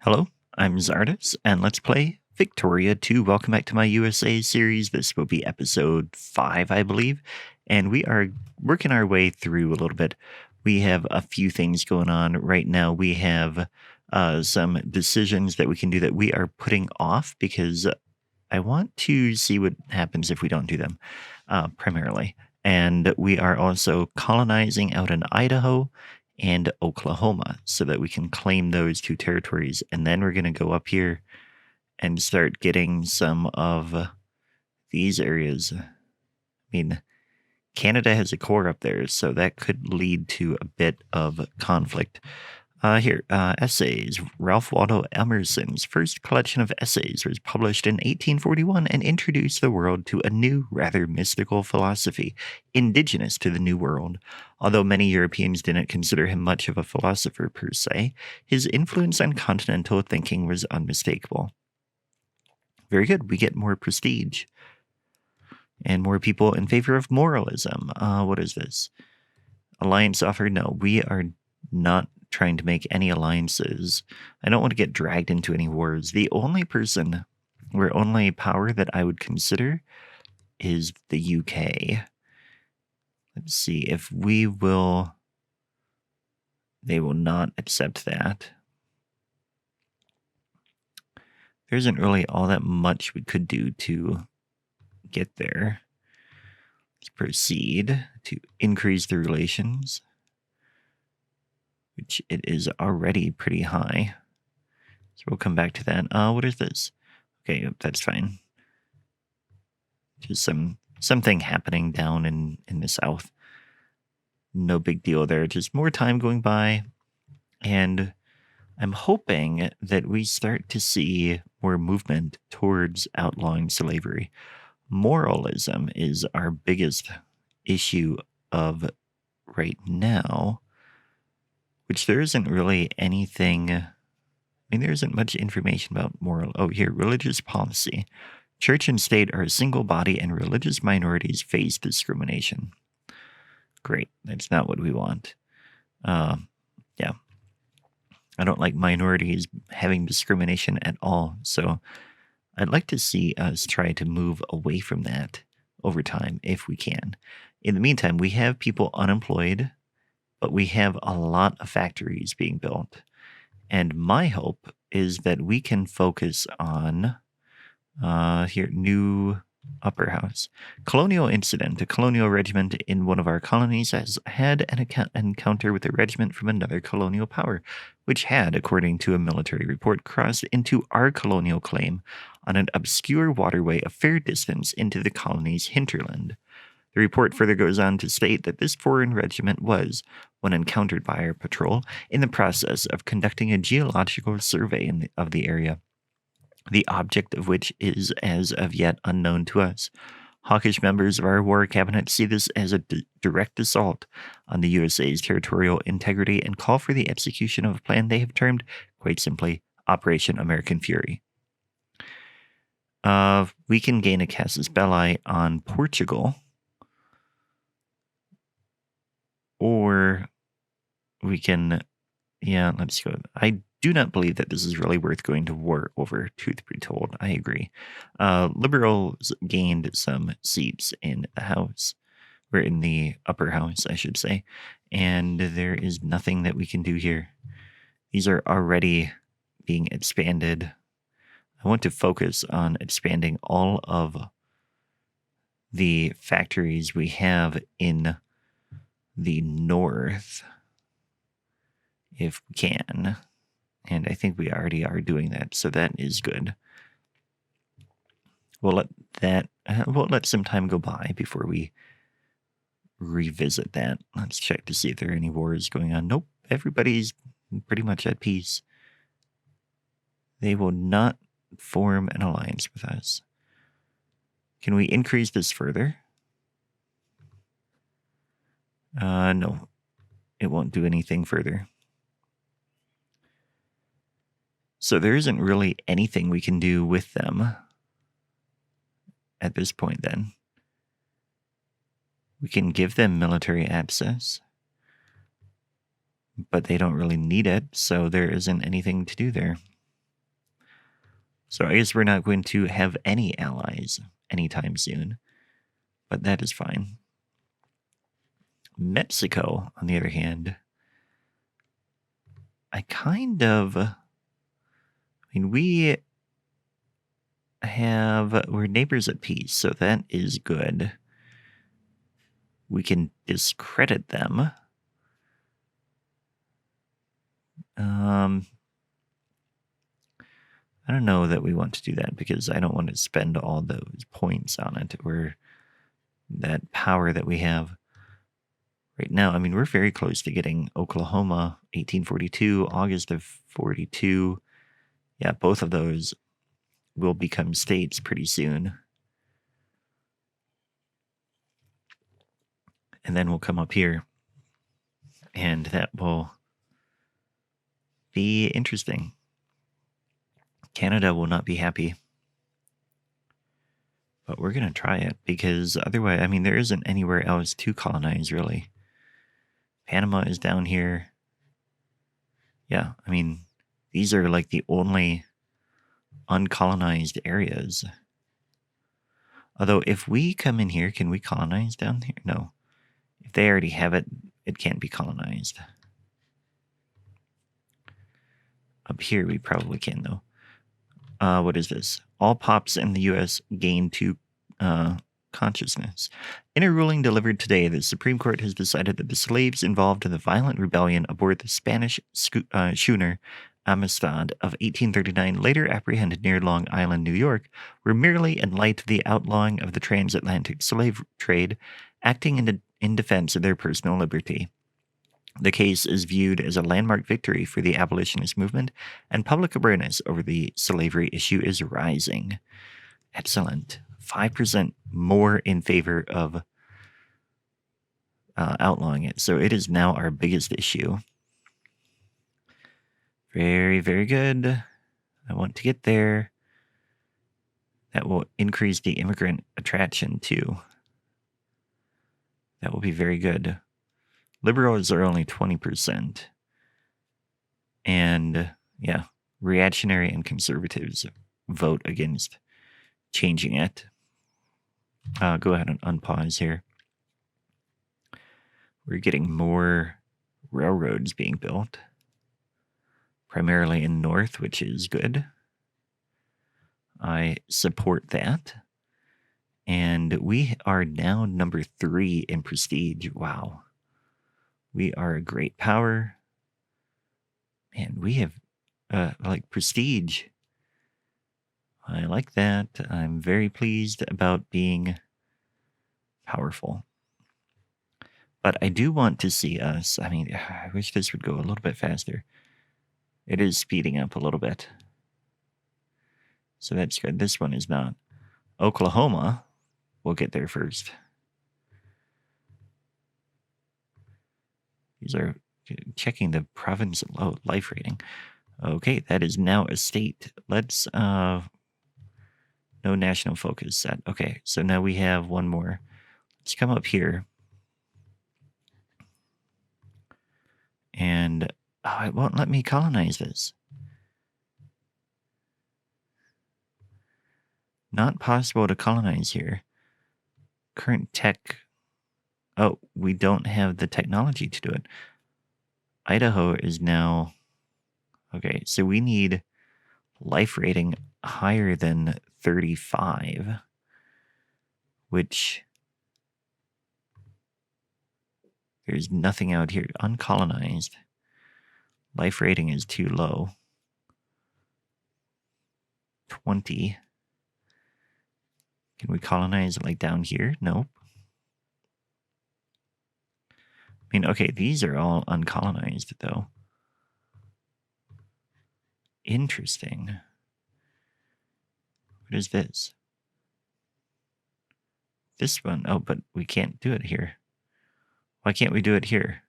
Hello, I'm Zardus, and let's play Victoria 2. Welcome back to my USA series. This will be episode 5, I believe, and we are working our way through a little bit. We have a few things going on right now. We have some decisions that we can do that we are putting off because I want to see what happens if we don't do them, primarily. And we are also colonizing out in Idaho and Oklahoma so that we can claim those two territories. And then we're going to go up here and start getting some of these areas. I mean, Canada has a core up there, so that could lead to a bit of conflict. Essays. Ralph Waldo Emerson's first collection of essays was published in 1841 and introduced the world to a new, rather mystical philosophy, indigenous to the New World. Although many Europeans didn't consider him much of a philosopher per se, his influence on continental thinking was unmistakable. Very good. We get more prestige. And more people in favor of moralism. What is this? Alliance offer? No, we are not trying to make any alliances. I don't want to get dragged into any wars. The only person or only power that I would consider is the UK. Let's see if we will. They will not accept that. There isn't really all that much we could do to get there. Let's proceed to increase the relations, which it is already pretty high. So we'll come back to that. What is this? Okay, that's fine. Just something happening down in the south. No big deal there. Just more time going by. And I'm hoping that we start to see more movement towards outlawing slavery. Moralism is our biggest issue of right now, which there isn't really anything. I mean, there isn't much information about moral. Oh, here, religious policy. Church and state are a single body, and religious minorities face discrimination. Great. That's not what we want. Yeah. I don't like minorities having discrimination at all. So I'd like to see us try to move away from that over time if we can. In the meantime, we have people unemployed, but we have a lot of factories being built. And my hope is that we can focus on new upper house. Colonial incident. A colonial regiment in one of our colonies has had an encounter with a regiment from another colonial power, which had, according to a military report, crossed into our colonial claim on an obscure waterway a fair distance into the colony's hinterland. The report further goes on to state that this foreign regiment was, when encountered by our patrol, in the process of conducting a geological survey of the area, the object of which is as of yet unknown to us. Hawkish members of our war cabinet see this as a direct assault on the USA's territorial integrity and call for the execution of a plan they have termed, quite simply, Operation American Fury. We can gain a casus belli on Portugal, or we can, let's go. I do not believe that this is really worth going to war over, truth be told. I agree. Liberals gained some seats in the House, or in the upper house, I should say, and there is nothing that we can do here. These are already being expanded. I want to focus on expanding all of the factories we have in the north, if we can. And I think we already are doing that, so that is good. We'll let some time go by before we revisit that. Let's check to see if there are any wars going on. Nope, everybody's pretty much at peace. They will not form an alliance with us. Can we increase this further? No, it won't do anything further. So there isn't really anything we can do with them at this point then. We can give them military access, but they don't really need it, so there isn't anything to do there. So I guess we're not going to have any allies anytime soon, but that is fine. Mexico, on the other hand, we're neighbors at peace, so that is good. We can discredit them. I don't know that we want to do that because I don't want to spend all those points on it or that power that we have right now. I mean, we're very close to getting Oklahoma, 1842, August of 42. Yeah, both of those will become states pretty soon. And then we'll come up here, and that will be interesting. Canada will not be happy. But we're going to try it because otherwise, I mean, there isn't anywhere else to colonize, really. Panama is down here. Yeah, I mean, these are like the only uncolonized areas. Although, if we come in here, can we colonize down here? No. If they already have it, it can't be colonized. Up here, we probably can, though. What is this? All pops in the U.S. gain to consciousness. In a ruling delivered today, the Supreme Court has decided that the slaves involved in the violent rebellion aboard the Spanish schooner Amistad of 1839, later apprehended near Long Island, New York, were merely in light of the outlawing of the transatlantic slave trade, acting in defense of their personal liberty. The case is viewed as a landmark victory for the abolitionist movement, and public awareness over the slavery issue is rising. Excellent. 5% more in favor of outlawing it. So it is now our biggest issue. Very, very good. I want to get there. That will increase the immigrant attraction too. That will be very good. Liberals are only 20%. And yeah, reactionary and conservatives vote against changing it. Go ahead and unpause here. We're getting more railroads being built, primarily in the north, which is good. I support that. And we are now number 3 in prestige. Wow. We are a great power. Man, we have prestige. I like that. I'm very pleased about being powerful. But I do want to see us. I mean, I wish this would go a little bit faster. It is speeding up a little bit. So that's good. This one is not. Oklahoma will get there first. These are checking the province life rating. Okay, that is now a state. Let's no national focus set. Okay, so now we have one more. Let's come up here. And it won't let me colonize this. Not possible to colonize here. Current tech. Oh, we don't have the technology to do it. Idaho is now. Okay, so we need life rating higher than 35, which there's nothing out here. Uncolonized. Life rating is too low. 20. Can we colonize like down here? Nope. I mean, okay, these are all uncolonized though. Interesting. What is this? This one. Oh, but we can't do it here. Why can't we do it here?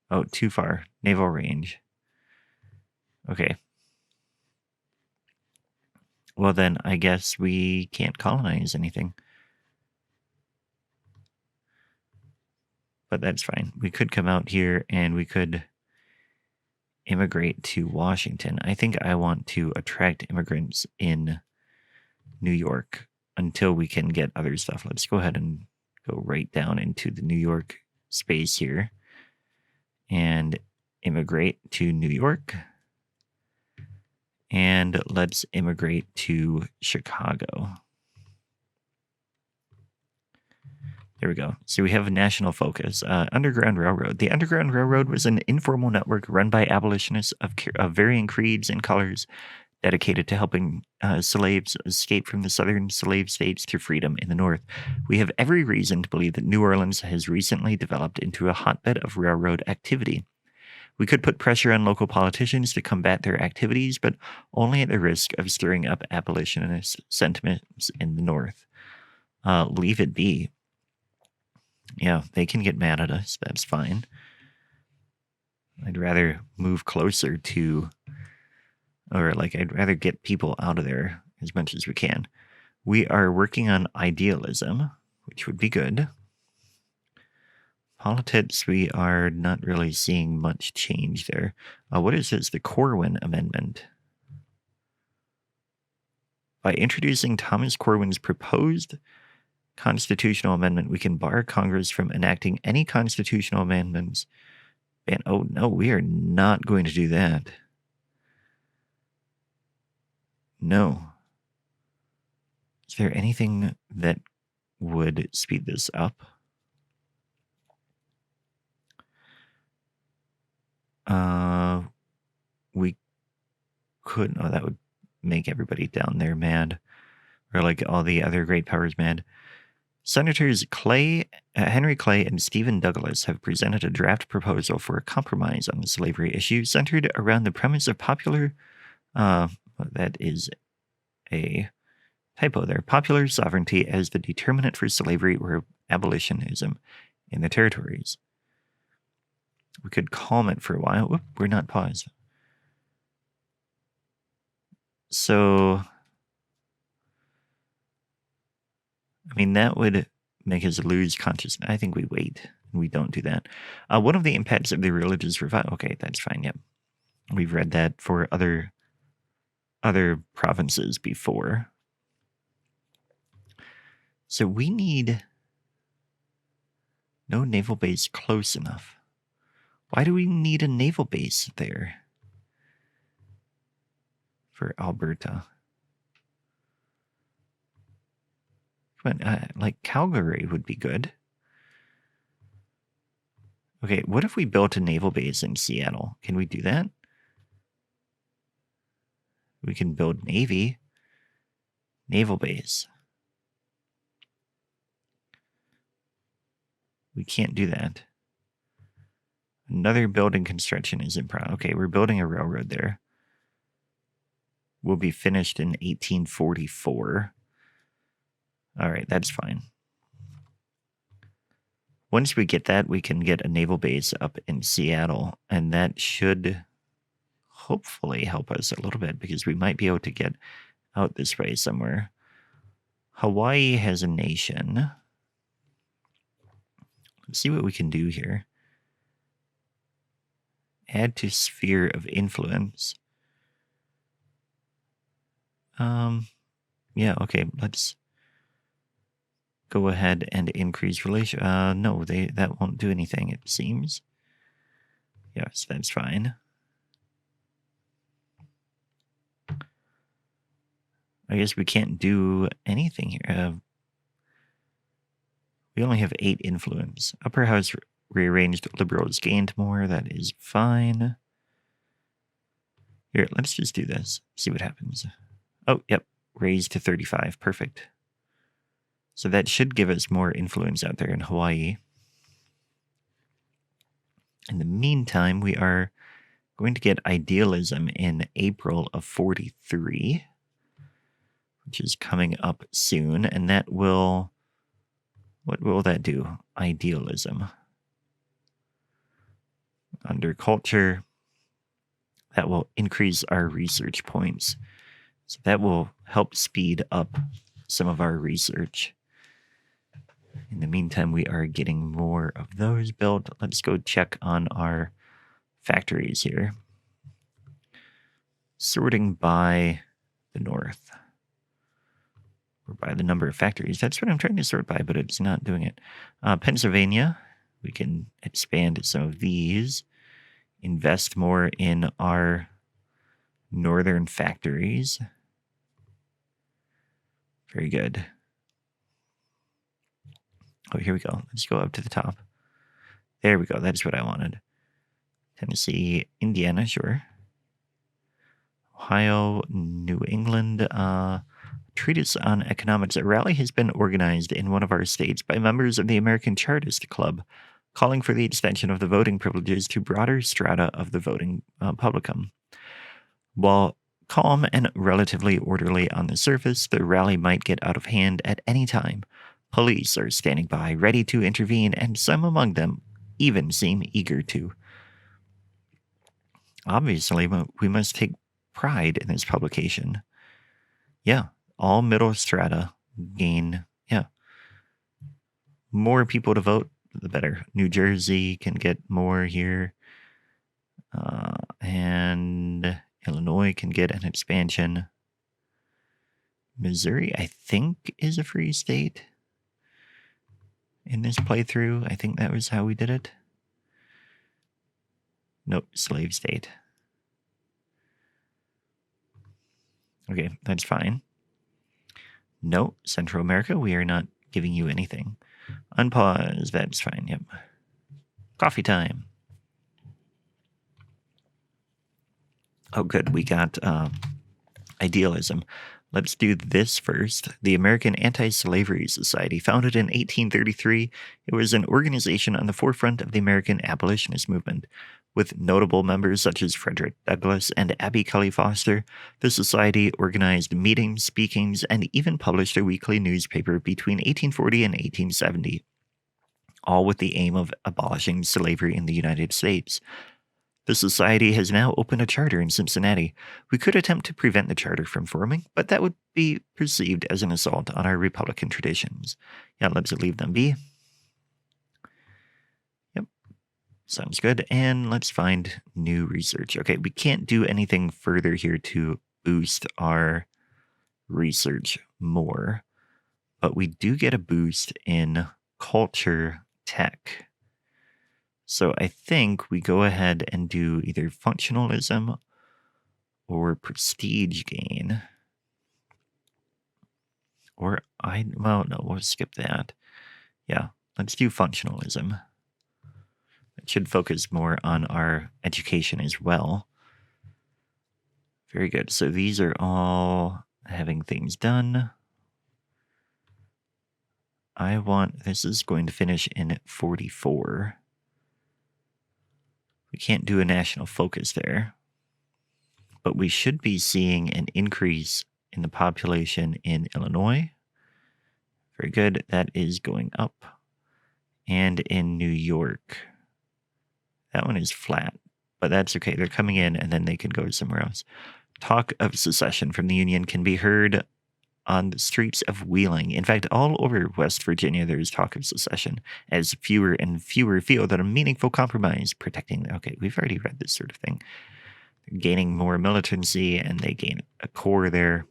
Oh, too far. Naval range. Okay. Well, then I guess we can't colonize anything. But that's fine. We could come out here and we could immigrate to Washington. I think I want to attract immigrants in New York until we can get other stuff. Let's go ahead and go right down into the New York space here and immigrate to New York. And let's immigrate to Chicago. There we go. So we have a national focus. Underground Railroad. The Underground Railroad was an informal network run by abolitionists of varying creeds and colors, dedicated to helping slaves escape from the southern slave states to freedom in the North. We have every reason to believe that New Orleans has recently developed into a hotbed of railroad activity. We could put pressure on local politicians to combat their activities, but only at the risk of stirring up abolitionist sentiments in the North. Leave it be. Yeah, they can get mad at us. That's fine. I'd rather move closer to, or like, I'd rather get people out of there as much as we can. We are working on idealism, which would be good. Politics, we are not really seeing much change there. What is this? The Corwin Amendment. By introducing Thomas Corwin's proposed constitutional amendment, we can bar Congress from enacting any constitutional amendments. And oh no, we are not going to do that. No. Is there anything that would speed this up? We could. Oh, that would make everybody down there mad, or like all the other great powers mad. Senators Henry Clay and Stephen Douglas have presented a draft proposal for a compromise on the slavery issue centered around the premise of popular, that is a typo there, popular sovereignty as the determinant for slavery or abolitionism in the territories. We could calm it for a while. Whoop, we're not paused. So, I mean, that would make us lose consciousness. I think we wait and we don't do that. One of the impacts of the religious revival. Okay, that's fine. Yep. We've read that for other provinces before. So we need no naval base close enough. Why do we need a naval base there for Alberta? Like Calgary would be good. Okay, what if we built a naval base in Seattle? Can we do that? We can build naval base. We can't do that. Another building construction is in progress. Okay, we're building a railroad there. Will be finished in 1844. All right, that's fine. Once we get that, we can get a naval base up in Seattle, and that should hopefully help us a little bit because we might be able to get out this way somewhere. Hawaii has a nation. Let's see what we can do here. Add to sphere of influence. Yeah, okay, let's go ahead and increase relation. No, that won't do anything, it seems. Yes, that's fine. I guess we can't do anything here. We only have 8 influence. Upper house rearranged, liberals gained more. That is fine. Here, let's just do this. See what happens. Oh, yep. Raised to 35. Perfect. So that should give us more influence out there in Hawaii. In the meantime, we are going to get idealism in April of 43, which is coming up soon. And that will... What will that do? Idealism. Under culture, that will increase our research points. So that will help speed up some of our research. In the meantime, we are getting more of those built. Let's go check on our factories here. Sorting by the north. or by the number of factories. That's what I'm trying to sort by, but it's not doing it. Pennsylvania, we can expand some of these, invest more in our northern factories. Very good. Oh, here we go. Let's go up to the top. There we go. That's what I wanted. Tennessee, Indiana, sure. Ohio, New England. Treatise on Economics. A rally has been organized in one of our states by members of the American Chartist Club, calling for the extension of the voting privileges to broader strata of the voting publicum. While calm and relatively orderly on the surface, the rally might get out of hand at any time. Police are standing by, ready to intervene, and some among them even seem eager to. Obviously, we must take pride in this publication. Yeah, all middle strata gain, more people to vote, the better. New Jersey can get more here, and Illinois can get an expansion. Missouri, I think, is a free state in this playthrough. I think that was how we did it. Nope, slave state. Okay, that's fine. No, Central America, we are not giving you anything. Unpause, that's fine, yep. Coffee time. Oh, good, we got idealism. Let's do this first. The American Anti-Slavery Society, founded in 1833, it was an organization on the forefront of the American abolitionist movement. With notable members such as Frederick Douglass and Abby Kelly Foster, the society organized meetings, speakings, and even published a weekly newspaper between 1840 and 1870, all with the aim of abolishing slavery in the United States. The society has now opened a charter in Cincinnati. We could attempt to prevent the charter from forming, but that would be perceived as an assault on our Republican traditions. Yeah, let's leave them be. Yep, sounds good. And let's find new research. Okay, we can't do anything further here to boost our research more, but we do get a boost in culture tech. So I think we go ahead and do either functionalism or prestige gain. Or well, no, we'll skip that. Yeah, let's do functionalism. It should focus more on our education as well. Very good. So these are all having things done. This is going to finish in 44. We can't do a national focus there, but we should be seeing an increase in the population in Illinois. Very good. That is going up. And in New York. That one is flat, but that's okay. They're coming in and then they can go somewhere else. Talk of secession from the Union can be heard on the streets of Wheeling. In fact, all over West Virginia, there is talk of secession as fewer and fewer feel that a meaningful compromise protecting. Okay, we've already read this sort of thing. They're gaining more militancy and they gain a core there.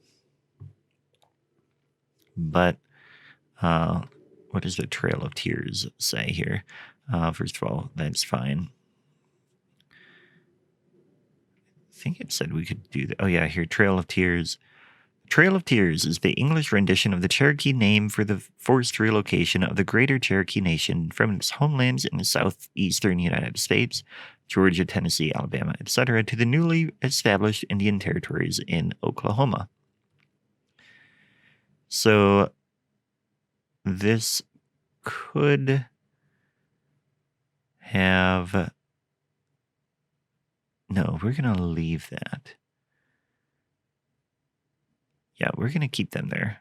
But what does the Trail of Tears say here? First of all, that's fine. I think it said we could do that. Oh, yeah, here, Trail of Tears. Trail of Tears is the English rendition of the Cherokee name for the forced relocation of the Greater Cherokee Nation from its homelands in the southeastern United States, Georgia, Tennessee, Alabama, etc., to the newly established Indian territories in Oklahoma. So this could have... No, we're going to leave that. Yeah, we're going to keep them there.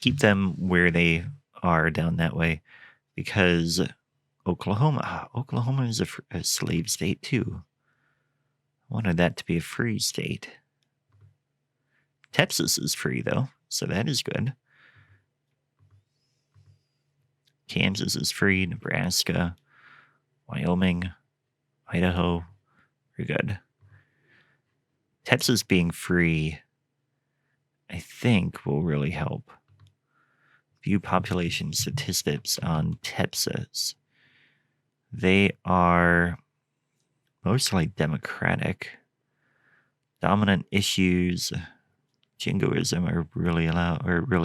Keep them where they are down that way, because Oklahoma is a slave state too. I wanted that to be a free state. Texas is free though, so that is good. Kansas is free, Nebraska, Wyoming, Idaho, very good. Texas being free I think will really help. View population statistics on Texas. They are mostly Democratic. Dominant issues, jingoism are really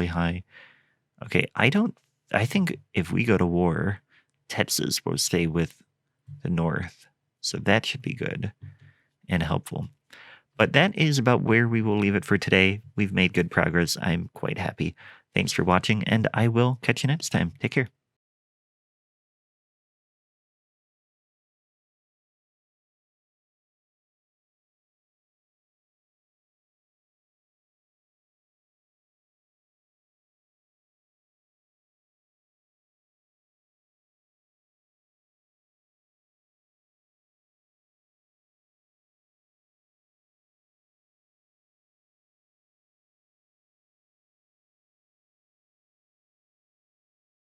high. Okay, I think if we go to war, Texas will stay with the North. So that should be good and helpful. But that is about where we will leave it for today. We've made good progress. I'm quite happy. Thanks for watching, and I will catch you next time. Take care.